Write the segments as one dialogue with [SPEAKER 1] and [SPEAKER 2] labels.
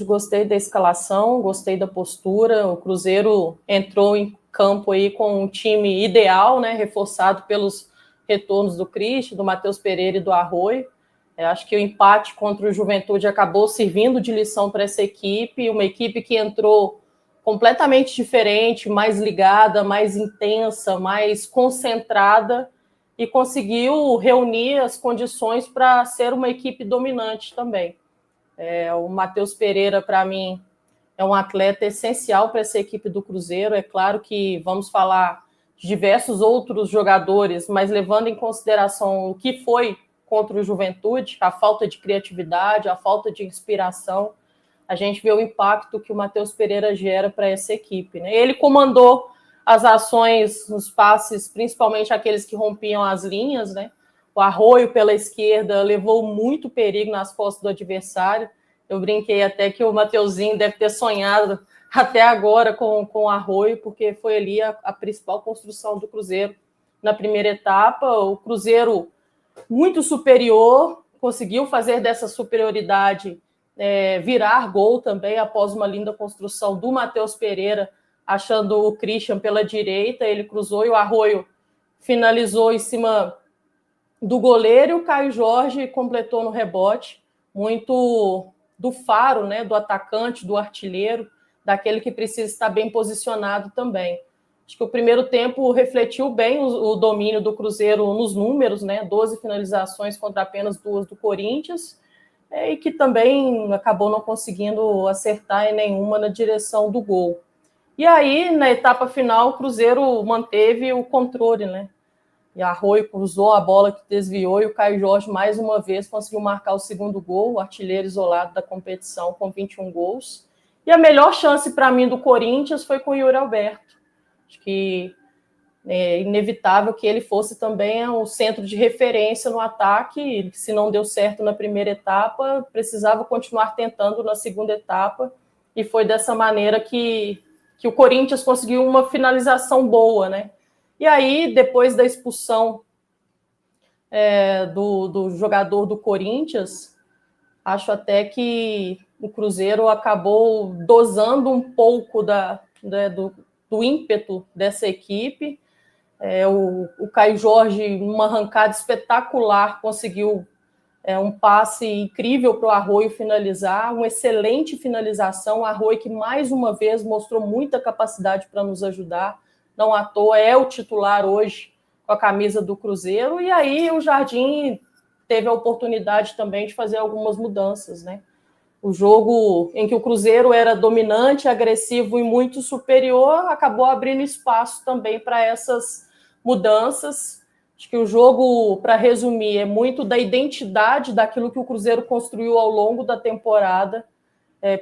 [SPEAKER 1] gostei da escalação, gostei da postura. O Cruzeiro entrou em campo aí com um time ideal, né, reforçado pelos retornos do Christian, do Matheus Pereira e do Arroio. Acho que o empate contra o Juventude acabou servindo de lição para essa equipe, uma equipe que entrou completamente diferente, mais ligada, mais intensa, mais concentrada, e conseguiu reunir as condições para ser uma equipe dominante também. O Matheus Pereira, para mim, é um atleta essencial para essa equipe do Cruzeiro. É claro que vamos falar de diversos outros jogadores, mas levando em consideração o que foi contra o Juventude, a falta de criatividade, a falta de inspiração, a gente vê o impacto que o Matheus Pereira gera para essa equipe, né? Ele comandou as ações nos passes, principalmente aqueles que rompiam as linhas, né? O Arroio pela esquerda levou muito perigo nas costas do adversário. Eu brinquei até que o Mateuzinho deve ter sonhado até agora com o Arroio, porque foi ali a principal construção do Cruzeiro na primeira etapa. O Cruzeiro muito superior, conseguiu fazer dessa superioridade virar gol também, após uma linda construção do Matheus Pereira, achando o Christian pela direita, ele cruzou e o Arroio finalizou em cima do goleiro, e o Caio Jorge completou no rebote, muito do faro, né, do atacante, do artilheiro, daquele que precisa estar bem posicionado também. Acho que o primeiro tempo refletiu bem o domínio do Cruzeiro nos números, né? 12 finalizações contra apenas 2 do Corinthians, e que também acabou não conseguindo acertar em nenhuma na direção do gol. E aí, na etapa final, o Cruzeiro manteve o controle, né? E Arroio cruzou a bola que desviou e o Caio Jorge, mais uma vez, conseguiu marcar o segundo gol, o artilheiro isolado da competição, com 21 gols. E a melhor chance para mim do Corinthians foi com o Yuri Alberto. Acho que é inevitável que ele fosse também o centro de referência no ataque. Se não deu certo na primeira etapa, precisava continuar tentando na segunda etapa. E foi dessa maneira que o Corinthians conseguiu uma finalização boa, né? E aí, depois da expulsão do jogador do Corinthians, acho até que o Cruzeiro acabou dosando um pouco do ímpeto dessa equipe. O Caio Jorge, numa arrancada espetacular, conseguiu um passe incrível para o Arroio finalizar, uma excelente finalização. O Arroio que, mais uma vez, mostrou muita capacidade para nos ajudar. Não à toa, é o titular hoje com a camisa do Cruzeiro. E aí o Jardim teve a oportunidade também de fazer algumas mudanças, né? O jogo em que o Cruzeiro era dominante, agressivo e muito superior, acabou abrindo espaço também para essas mudanças. Acho que o jogo, para resumir, é muito da identidade daquilo que o Cruzeiro construiu ao longo da temporada.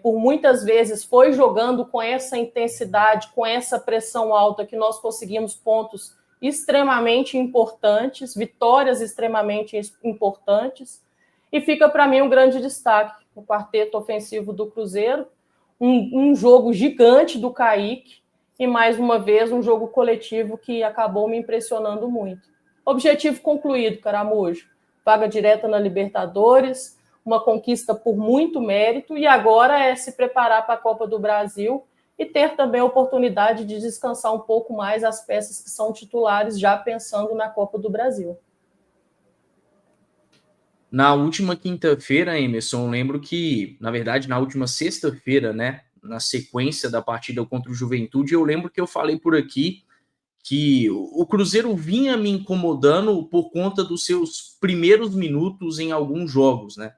[SPEAKER 1] Por muitas vezes foi jogando com essa intensidade, com essa pressão alta, que nós conseguimos pontos extremamente importantes, vitórias extremamente importantes. E fica para mim um grande destaque, o quarteto ofensivo do Cruzeiro, um jogo gigante do Kaique, e mais uma vez um jogo coletivo que acabou me impressionando muito. Objetivo concluído, Caramujo. Vaga direta na Libertadores, uma conquista por muito mérito, e agora é se preparar para a Copa do Brasil e ter também a oportunidade de descansar um pouco mais as peças que são titulares, já pensando na Copa do Brasil.
[SPEAKER 2] Na última quinta-feira, Emerson, lembro que, na verdade, na última sexta-feira, né, na sequência da partida contra o Juventude, eu lembro que eu falei por aqui que o Cruzeiro vinha me incomodando por conta dos seus primeiros minutos em alguns jogos, né?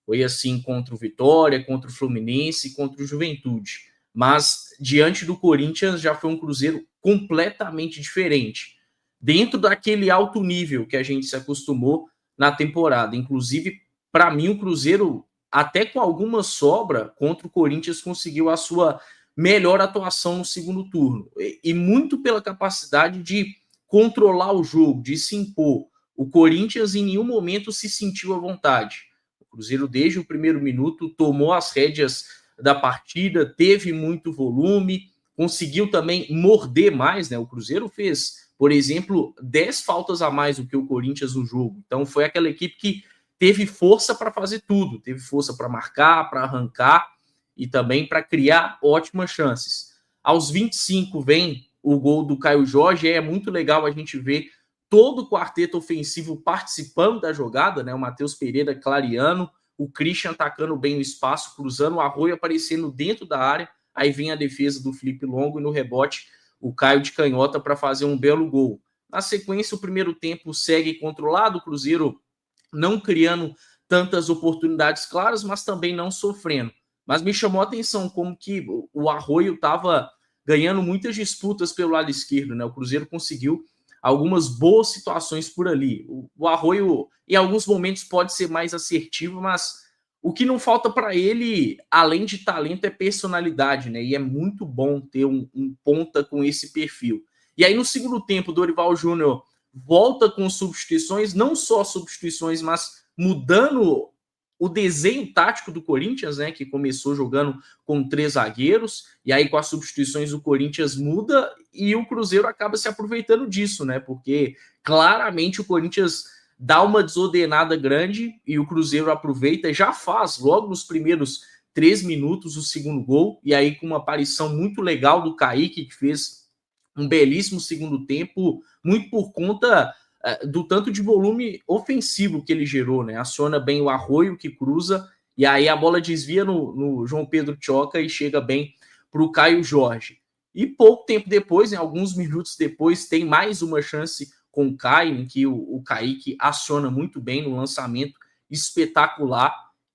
[SPEAKER 2] Foi assim contra o Vitória, contra o Fluminense, contra o Juventude. Mas diante do Corinthians já foi um Cruzeiro completamente diferente. Dentro daquele alto nível que a gente se acostumou na temporada. Inclusive, para mim, o Cruzeiro, até com alguma sobra, contra o Corinthians, conseguiu a sua melhor atuação no segundo turno. E muito pela capacidade de controlar o jogo, de se impor. O Corinthians em nenhum momento se sentiu à vontade. O Cruzeiro, desde o primeiro minuto, tomou as rédeas da partida, teve muito volume, conseguiu também morder mais, né? O Cruzeiro fez, por exemplo, 10 faltas a mais do que o Corinthians no jogo. Então foi aquela equipe que teve força para fazer tudo, teve força para marcar, para arrancar, e também para criar ótimas chances. Aos 25 vem o gol do Caio Jorge, e é muito legal a gente ver todo o quarteto ofensivo participando da jogada, né? O Matheus Pereira clareando, o Christian atacando bem o espaço, cruzando, o Arroio aparecendo dentro da área, aí vem a defesa do Felipe Longo e no rebote o Caio de canhota para fazer um belo gol. Na sequência, o primeiro tempo segue controlado, o Cruzeiro não criando tantas oportunidades claras, mas também não sofrendo. Mas me chamou a atenção como que o Arroio estava ganhando muitas disputas pelo lado esquerdo, né? O Cruzeiro conseguiu algumas boas situações por ali. O Arroio, em alguns momentos, pode ser mais assertivo, mas o que não falta para ele, além de talento, é personalidade, né? E é muito bom ter um ponta com esse perfil. E aí, no segundo tempo, o Dorival Júnior volta com substituições, não só substituições, mas mudando o desenho tático do Corinthians, né, que começou jogando com 3 zagueiros, e aí com as substituições o Corinthians muda e o Cruzeiro acaba se aproveitando disso, né, porque claramente o Corinthians dá uma desordenada grande e o Cruzeiro aproveita e já faz logo nos primeiros 3 minutos o segundo gol, e aí com uma aparição muito legal do Kaique, que fez um belíssimo segundo tempo, muito por conta do tanto de volume ofensivo que ele gerou, né? Aciona bem o Arroio, que cruza, e aí a bola desvia no João Pedro Tchoca e chega bem para o Caio Jorge. E pouco tempo depois, em alguns minutos depois, tem mais uma chance com o Caio, em que o Kaique aciona muito bem no lançamento espetacular,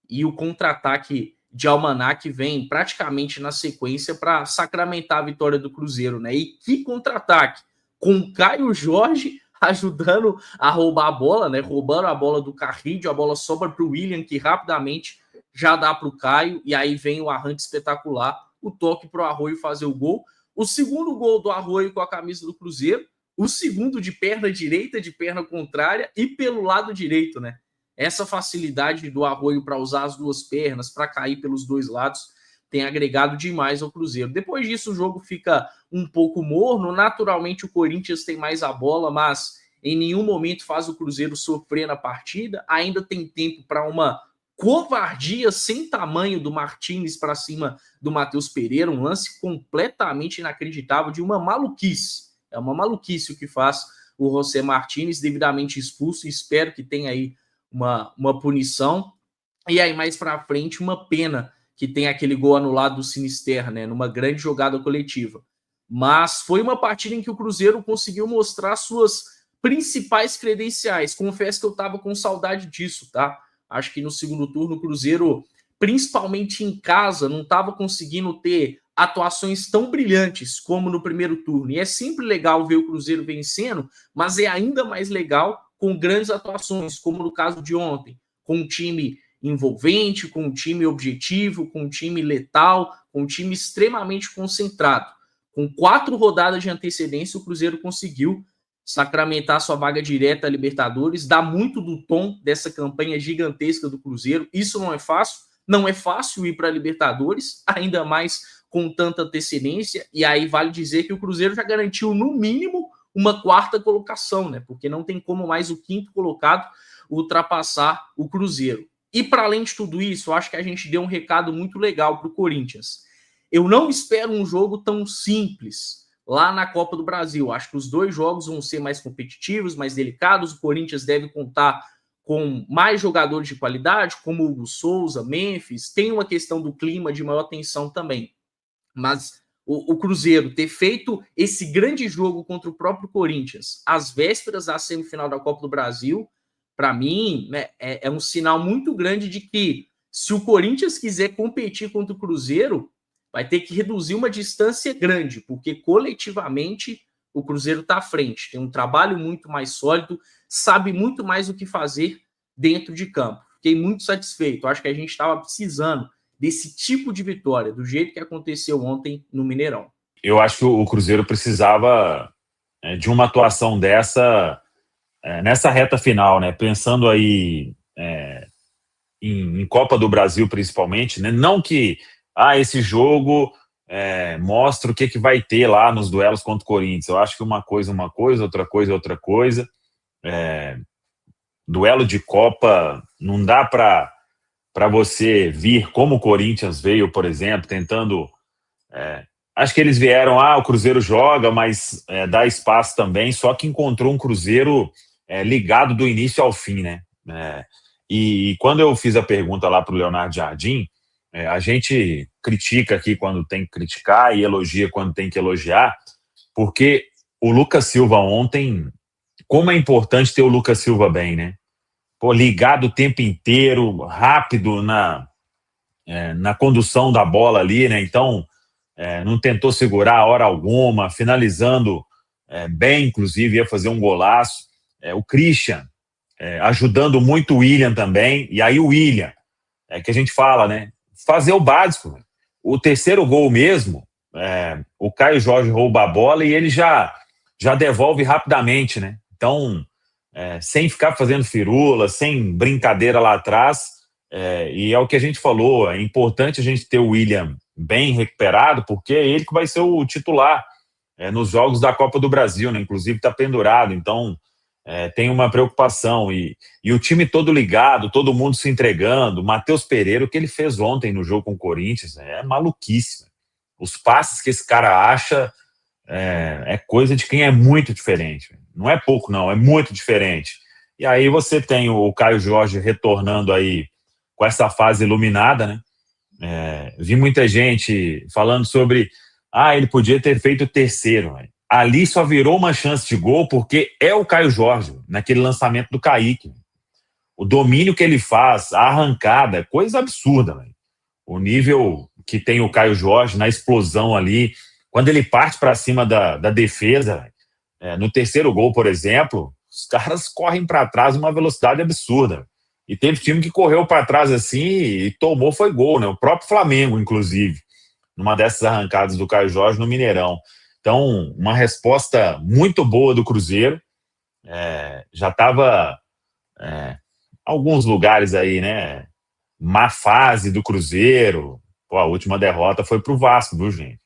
[SPEAKER 2] e o contra-ataque de Almanac vem praticamente na sequência para sacramentar a vitória do Cruzeiro, né? E que contra-ataque! Com o Caio Jorge ajudando a roubar a bola, né? Roubando a bola do Carrillo, a bola sobra para o William, que rapidamente já dá para o Caio, e aí vem o arranque espetacular, o toque para o Arroio fazer o gol. O segundo gol do Arroio com a camisa do Cruzeiro, o segundo de perna direita, de perna contrária e pelo lado direito, né? Essa facilidade do Arroio para usar as duas pernas, para cair pelos dois lados, tem agregado demais ao Cruzeiro. Depois disso, o jogo fica um pouco morno. Naturalmente, o Corinthians tem mais a bola, mas em nenhum momento faz o Cruzeiro sofrer na partida. Ainda tem tempo para uma covardia sem tamanho do Martínez para cima do Matheus Pereira, um lance completamente inacreditável, de uma maluquice. É uma maluquice o que faz o José Martínez, devidamente expulso, e espero que tenha aí uma punição. E aí, mais para frente, uma pena que tem aquele gol anulado do Sinisterra, né, numa grande jogada coletiva. Mas foi uma partida em que o Cruzeiro conseguiu mostrar suas principais credenciais. Confesso que eu estava com saudade disso, tá? Acho que no segundo turno o Cruzeiro, principalmente em casa, não estava conseguindo ter atuações tão brilhantes como no primeiro turno. E é sempre legal ver o Cruzeiro vencendo, mas é ainda mais legal com grandes atuações, como no caso de ontem, com um time envolvente, com um time objetivo, com um time letal, com um time extremamente concentrado. Com 4 rodadas de antecedência, o Cruzeiro conseguiu sacramentar sua vaga direta à Libertadores, dá muito do tom dessa campanha gigantesca do Cruzeiro. Isso não é fácil ir para a Libertadores, ainda mais com tanta antecedência, e aí vale dizer que o Cruzeiro já garantiu, no mínimo, uma 4ª colocação, né? Porque não tem como mais o 5º colocado ultrapassar o Cruzeiro. E para além de tudo isso, eu acho que a gente deu um recado muito legal para o Corinthians. Eu não espero um jogo tão simples lá na Copa do Brasil. Acho que os 2 jogos vão ser mais competitivos, mais delicados. O Corinthians deve contar com mais jogadores de qualidade, como o Hugo Souza, Memphis. Tem uma questão do clima de maior tensão também. Mas o Cruzeiro ter feito esse grande jogo contra o próprio Corinthians às vésperas da semifinal da Copa do Brasil, para mim, né, é um sinal muito grande de que, se o Corinthians quiser competir contra o Cruzeiro, vai ter que reduzir uma distância grande, porque coletivamente o Cruzeiro está à frente, tem um trabalho muito mais sólido, sabe muito mais o que fazer dentro de campo. Fiquei muito satisfeito, acho que a gente estava precisando desse tipo de vitória, do jeito que aconteceu ontem no Mineirão.
[SPEAKER 3] Eu acho que o Cruzeiro precisava de uma atuação dessa nessa reta final, né? Pensando aí em Copa do Brasil principalmente, né? Não que esse jogo mostra o que vai ter lá nos duelos contra o Corinthians. Eu acho que uma coisa, outra coisa. Duelo de Copa não dá para para você vir como o Corinthians veio, por exemplo, tentando... acho que eles vieram, o Cruzeiro joga, mas dá espaço também, só que encontrou um Cruzeiro ligado do início ao fim, né? E quando eu fiz a pergunta lá para o Leonardo Jardim, a gente critica aqui quando tem que criticar e elogia quando tem que elogiar, porque o Lucas Silva ontem, como é importante ter o Lucas Silva bem, né? Pô, ligado o tempo inteiro, rápido na condução da bola ali, né? Então, não tentou segurar a hora alguma, finalizando bem, inclusive, ia fazer um golaço. O Christian ajudando muito o William também, e aí o William, que a gente fala, né? Fazer o básico. Né? O terceiro gol mesmo, o Caio Jorge rouba a bola e ele já devolve rapidamente, né? Então, sem ficar fazendo firula, sem brincadeira lá atrás, e é o que a gente falou, é importante a gente ter o William bem recuperado, porque é ele que vai ser o titular nos jogos da Copa do Brasil, né? Inclusive está pendurado, então tem uma preocupação, e o time todo ligado, todo mundo se entregando. Matheus Pereira, o que ele fez ontem no jogo com o Corinthians, é maluquice. Os passes que esse cara acha é coisa de quem é muito diferente. Não é pouco, não, é muito diferente. E aí você tem o Caio Jorge retornando aí com essa fase iluminada, né? Vi muita gente falando sobre ele podia ter feito o terceiro. Né? Ali só virou uma chance de gol porque é o Caio Jorge, naquele lançamento do Kaique. O domínio que ele faz, a arrancada, coisa absurda. Né? O nível que tem o Caio Jorge na explosão ali, quando ele parte para cima da defesa, no terceiro gol, por exemplo, os caras correm para trás uma velocidade absurda. E teve time que correu para trás assim e tomou, foi gol, né? O próprio Flamengo, inclusive, numa dessas arrancadas do Caio Jorge no Mineirão. Então, uma resposta muito boa do Cruzeiro. Já estava alguns lugares aí, né? Má fase do Cruzeiro. Pô, a última derrota foi pro Vasco, viu, gente?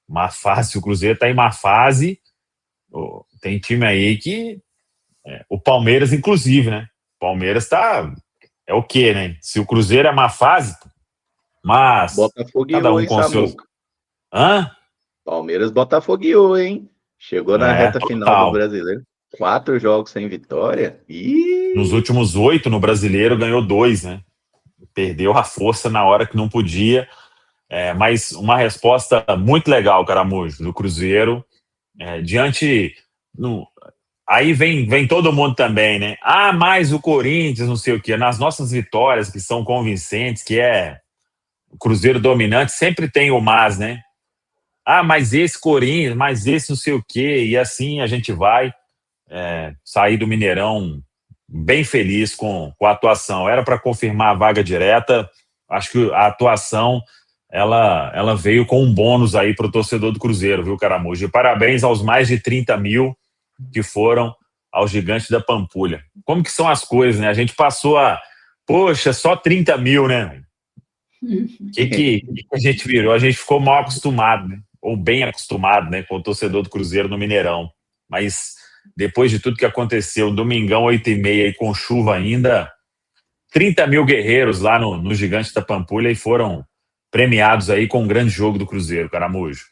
[SPEAKER 3] Má fase, o Cruzeiro está em má fase. Tem time aí que... o Palmeiras, inclusive, né? Palmeiras tá... é o quê, né? Se o Cruzeiro é má fase, mas...
[SPEAKER 4] Botafogueou, hein, Samuca?
[SPEAKER 3] Hã?
[SPEAKER 4] Palmeiras botafogueou, hein? Chegou na reta final do Brasileiro. 4 jogos sem vitória.
[SPEAKER 3] Nos últimos 8 no Brasileiro ganhou 2, né? Perdeu a força na hora que não podia. Mas uma resposta muito legal, Caramujo, do Cruzeiro. Diante... Aí vem todo mundo também, né? Mais o Corinthians, não sei o quê. Nas nossas vitórias, que são convincentes, que é o Cruzeiro dominante, sempre tem o mas, né? Mas esse Corinthians, mas esse não sei o quê. E assim a gente vai sair do Mineirão bem feliz com a atuação. Era para confirmar a vaga direta. Acho que a atuação ela veio com um bônus aí para o torcedor do Cruzeiro, viu, Caramujo? E parabéns aos mais de 30 mil que foram ao Gigante da Pampulha. Como que são as coisas, né? A gente passou poxa, só 30 mil, né? O que a gente virou? A gente ficou mal acostumado, né? Ou bem acostumado, né? Com o torcedor do Cruzeiro no Mineirão. Mas depois de tudo que aconteceu, domingão, 8h30, e com chuva ainda, 30 mil guerreiros lá no Gigante da Pampulha e foram premiados aí com um grande jogo do Cruzeiro, Caramujo.